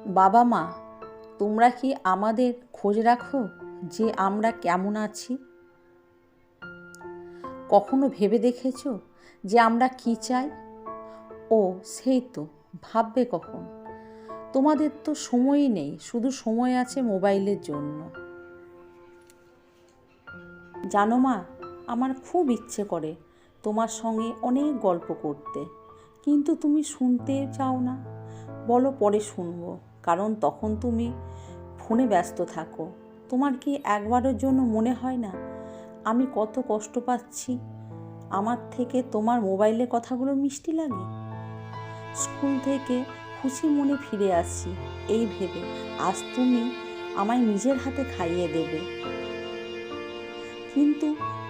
বাবা মা, তোমরা কি আমাদের খোঁজ রাখো যে আমরা কেমন আছি? কখনো ভেবে দেখেছো যে আমরা কি চাই? ও সেই তো, ভাববে কখন? তোমাদের তো সময়ই নেই, শুধু সময় আছে মোবাইলের জন্য। জানো মা, আমার খুব ইচ্ছে করে তোমার সঙ্গে অনেক গল্প করতে, কিন্তু তুমি শুনতে চাও না। বলো পরে শুনবো, কারণ তখন তুমি ফোনে ব্যস্ত থাকো। তোমার কি একবারের জন্য মনে হয় না আমি কত কষ্ট পাচ্ছি? আমার থেকে তোমার মোবাইলে কথাগুলো মিষ্টি লাগে। স্কুল থেকে খুশি মনে ফিরে আসছি এই ভেবে আজ তুমি আমায় নিজের হাতে খাইয়ে দেবে। কিন্তু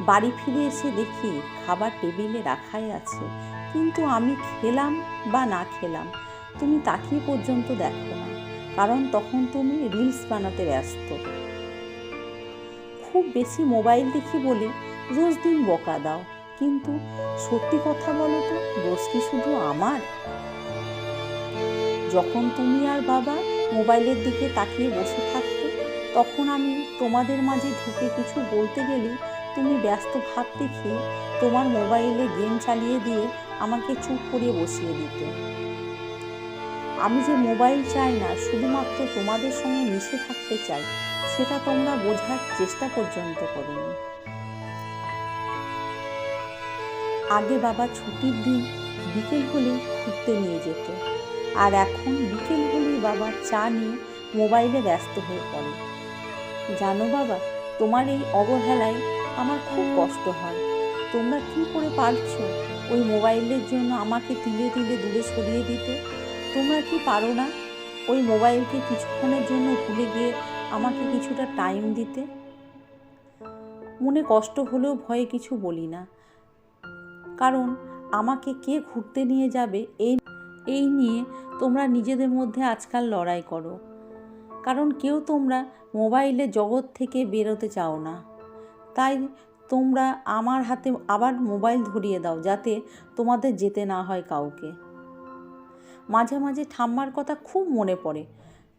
বাড়ি ফিরে এসে দেখি খাবার টেবিলে রাখাই আছে, কিন্তু আমি খেলাম বা না খেলাম তুমি তাকিয়ে পর্যন্ত দেখো না, কারণ তখন তুমি রিলস বানাতে ব্যস্ত। খুব বেশি মোবাইল দেখি বলে রোজ দিন বকা দাও, কিন্তু সত্যি কথা বলো তো, দোষ কি শুধু আমার? যখন তুমি আর বাবা মোবাইলের দিকে তাকিয়ে বসে থাকতে, তখন আমি তোমাদের মাঝে ঢুকে কিছু বলতে গেলে তুমি ব্যস্ত ভাব দেখিয়ে তোমার মোবাইলে গেম চালিয়ে দিয়ে আমাকে চুপ করিয়ে বসিয়ে দিতে। আমি যে মোবাইল চাই না, শুধুমাত্র তোমাদের সঙ্গে মিশে থাকতে চাই, সেটা তোমরা বোঝার চেষ্টা পর্যন্ত করোনি। আগে বাবা ছুটির দিন বিকেল হলেই ঘুরতে নিয়ে যেত, আর এখন বিকেল হলেই বাবা চা নিয়ে মোবাইলে ব্যস্ত হয়ে পড়ে। জানো বাবা, তোমার এই অবহেলায় আমার খুব কষ্ট হয়। তোমরা কী করে পারছো ওই মোবাইলের জন্য আমাকে তিলে তিলে দূরে সরিয়ে দিতে? তোমরা কি পারো না ওই মোবাইলকে কিছুক্ষণের জন্য ভুলে গিয়ে আমাকে কিছুটা টাইম দিতে? মনে কষ্ট হলেও ভয়ে কিছু বলি না, কারণ আমাকে কে ঘুরতে নিয়ে যাবে এই নিয়ে তোমরা নিজেদের মধ্যে আজকাল লড়াই করো, কারণ কেউ তোমরা মোবাইলের জগৎ থেকে বেরোতে চাও না। তাই তোমরা আমার হাতে আবার মোবাইল ধরিয়ে দাও, যাতে তোমাদের যেতে না হয় কাউকে। মাঝে মাঝে ঠাম্মার কথা খুব মনে পড়ে।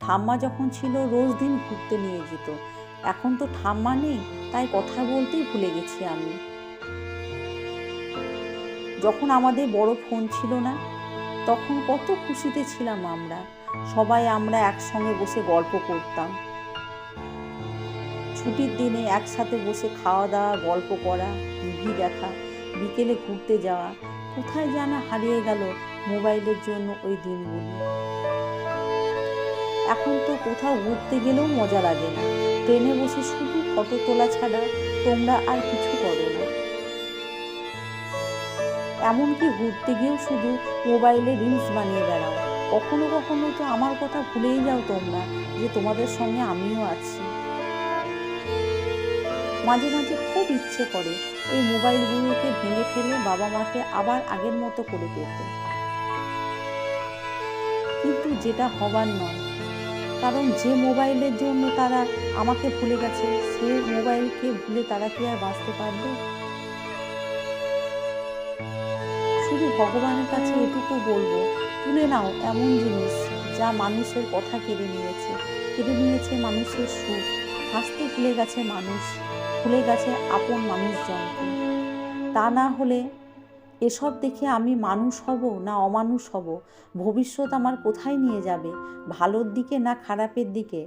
ঠাম্মা যখন ছিল রোজ দিন ঘুরতে নিয়ে যেত, এখন তো ঠাম্মা নেই, তাই কথা বলতেই ভুলে গেছি আমি। যখন আমাদের বড় ফোন ছিল না, তখন কত খুশিতে ছিলাম আমরা একসঙ্গে বসে গল্প করতাম। ছুটির দিনে একসাথে বসে খাওয়া দাওয়া, গল্প করা, টিভি দেখা, বিকেলে ঘুরতে যাওয়া, কোথায় যেন হারিয়ে গেল মোবাইলের জন্য ওই দিনগুলি। এখন তো কোথাও ঘুরতে গেলেও মজা লাগে না, ট্রেনে বসে শুধু ফটো তোলা ছাড়া তোমরা আর কিছু করো না। এমনকি ঘুরতে গিয়েও শুধু মোবাইলে রিলস বানিয়ে বেড়াও। কখনো কখনো তো আমার কথা ভুলেই যাও তোমরা, যে তোমাদের সঙ্গে আমিও আছি। মাঝে মাঝে খুব ইচ্ছে করে এই মোবাইলগুলোকে ভেঙে ফেলে বাবা মাকে আবার আগের মতো করে পেতে, কিন্তু যেটা হবার নয়, কারণ যে মোবাইলের জন্য তারা আমাকে ভুলে গেছে, সে মোবাইলকে ভুলে তারা কি আর বাঁচতে পারবে? শুধু ভগবানের কাছে এটুকু বলবো, তুলে নাও এমন জিনিস যা মানুষের কথা কেড়ে নিয়েছে মানুষের সুখ। হাসতে ভুলে গেছে মানুষ, ভুলে গেছে আপন মানুষজনকে। তা না হলে এসব দেখে আমি মানুষ হব না অমানুষ হব? ভবিষ্যৎ আমার কোথায় নিয়ে যাবে, ভালোর দিকে না খারাপের দিকে?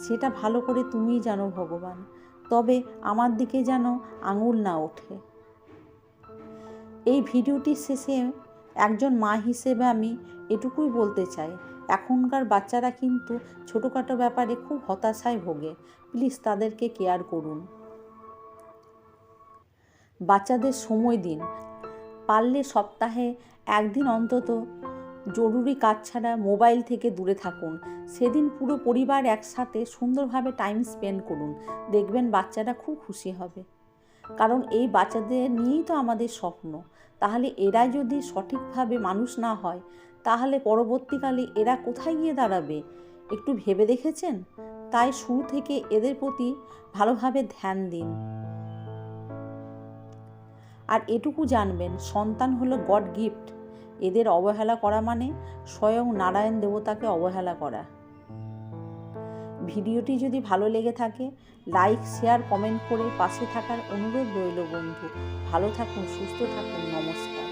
সেটা ভালো করে তুমিই জানো ভগবান। তবে আমার দিকে যেন আঙুল না ওঠে। এই ভিডিওটির শেষে একজন মা হিসেবে আমি এটুকুই বলতে চাই, এখনকার বাচ্চারা কিন্তু ছোটোখাটো ব্যাপারে খুব হতাশায় ভোগে। প্লিজ তাদেরকে কেয়ার করুন। বাচ্চাদের সময় দিন, পারলে সপ্তাহে একদিন অন্তত জরুরি কাজ ছাড়া মোবাইল থেকে দূরে থাকুন। সেদিন পুরো পরিবার একসাথে সুন্দরভাবে টাইম স্পেন্ড করুন, দেখবেন বাচ্চারা খুব খুশি হবে। কারণ এই বাচ্চাদের নিয়েই তো আমাদের স্বপ্ন। তাহলে এরা যদি সঠিকভাবে মানুষ না হয়, তাহলে পরবর্তীকালে এরা কোথায় গিয়ে দাঁড়াবে? একটু ভেবে দেখেছেন? তাই শুরু থেকে এদের প্রতি ভালোভাবে ধ্যান দিন। আর এটুকু জানবেন, সন্তান হলো গড গিফট, এদের অবহেলা করা মানে স্বয়ং নারায়ণ দেবতাকে অবহেলা করা। ভিডিওটি যদি ভালো লেগে থাকে লাইক, শেয়ার, কমেন্ট করে পাশে থাকার অনুরোধ রইল বন্ধু। ভালো থাকুন, সুস্থ থাকুন, নমস্কার।